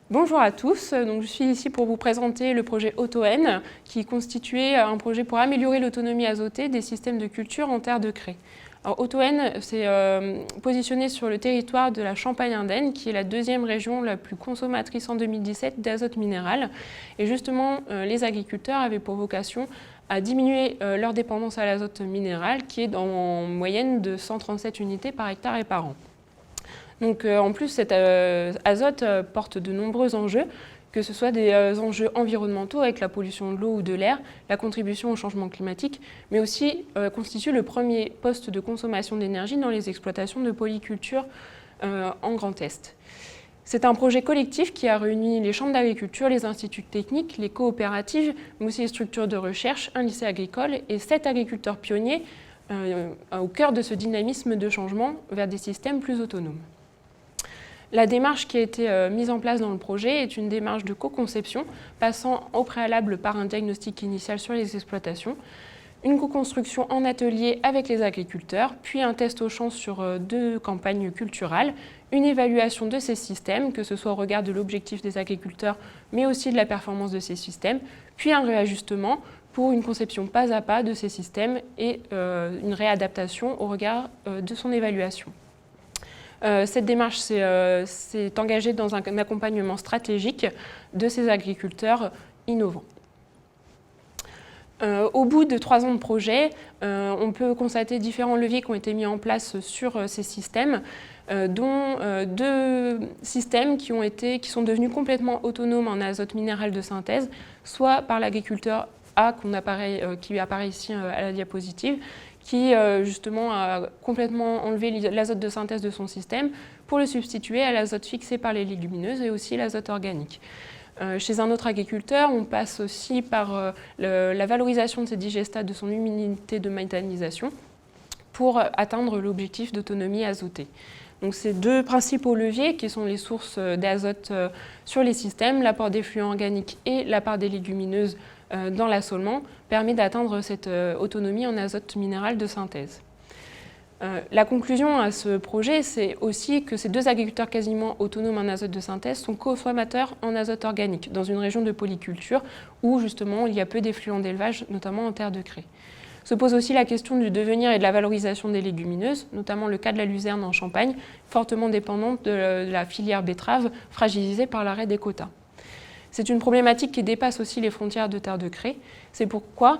Bonjour à tous, je suis ici pour vous présenter le projet AutoN qui constituait un projet pour améliorer l'autonomie azotée des systèmes de culture en terre de craie. Alors, AutoN s'est positionné sur le territoire de la Champagne-Ardenne qui est la deuxième région la plus consommatrice en 2017 d'azote minéral. Et justement, les agriculteurs avaient pour vocation à diminuer leur dépendance à l'azote minéral qui est en moyenne de 137 unités par hectare et par an. Donc, en plus, cet azote porte de nombreux enjeux, que ce soit des enjeux environnementaux avec la pollution de l'eau ou de l'air, la contribution au changement climatique, mais aussi constitue le premier poste de consommation d'énergie dans les exploitations de polyculture en Grand Est. C'est un projet collectif qui a réuni les chambres d'agriculture, les instituts techniques, les coopératives, mais aussi les structures de recherche, un lycée agricole et 7 agriculteurs pionniers au cœur de ce dynamisme de changement vers des systèmes plus autonomes. La démarche qui a été mise en place dans le projet est une démarche de co-conception, passant au préalable par un diagnostic initial sur les exploitations, une co-construction en atelier avec les agriculteurs, puis un test au champ sur 2 campagnes culturales, une évaluation de ces systèmes, que ce soit au regard de l'objectif des agriculteurs, mais aussi de la performance de ces systèmes, puis un réajustement pour une conception pas à pas de ces systèmes et une réadaptation au regard de son évaluation. Cette démarche s'est engagée dans un accompagnement stratégique de ces agriculteurs innovants. Au bout de 3 ans de projet, on peut constater différents leviers qui ont été mis en place sur ces systèmes, dont 2 systèmes qui sont devenus complètement autonomes en azote minéral de synthèse, soit par l'agriculteur A qui apparaît ici à la diapositive, qui justement a complètement enlevé l'azote de synthèse de son système pour le substituer à l'azote fixé par les légumineuses et aussi l'azote organique. Chez un autre agriculteur, on passe aussi par la valorisation de ses digestats de son unité de méthanisation pour atteindre l'objectif d'autonomie azotée. Donc, ces 2 principaux leviers qui sont les sources d'azote sur les systèmes, l'apport des fluides organiques et la part des légumineuses dans l'assolement, permet d'atteindre cette autonomie en azote minéral de synthèse. La conclusion à ce projet, c'est aussi que ces 2 agriculteurs quasiment autonomes en azote de synthèse sont consommateurs en azote organique, dans une région de polyculture où justement il y a peu d'effluents d'élevage, notamment en terre de craie. Se pose aussi la question du devenir et de la valorisation des légumineuses, notamment le cas de la luzerne en Champagne, fortement dépendante de la filière betterave, fragilisée par l'arrêt des quotas. C'est une problématique qui dépasse aussi les frontières de terre de craie. C'est pourquoi,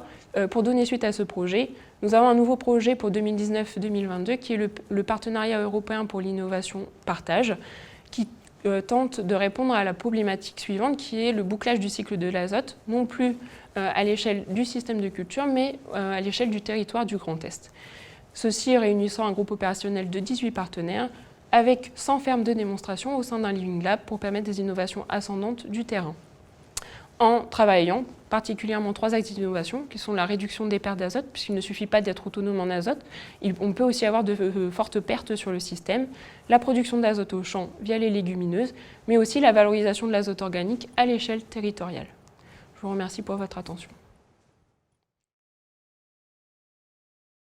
pour donner suite à ce projet, nous avons un nouveau projet pour 2019-2022 qui est le Partenariat européen pour l'innovation partage, qui tente de répondre à la problématique suivante qui est le bouclage du cycle de l'azote, non plus à l'échelle du système de culture, mais à l'échelle du territoire du Grand Est. Ceci réunissant un groupe opérationnel de 18 partenaires avec 100 fermes de démonstration au sein d'un Living Lab pour permettre des innovations ascendantes du terrain. En travaillant particulièrement 3 axes d'innovation qui sont la réduction des pertes d'azote, puisqu'il ne suffit pas d'être autonome en azote, on peut aussi avoir de fortes pertes sur le système, la production d'azote au champ via les légumineuses, mais aussi la valorisation de l'azote organique à l'échelle territoriale. Je vous remercie pour votre attention.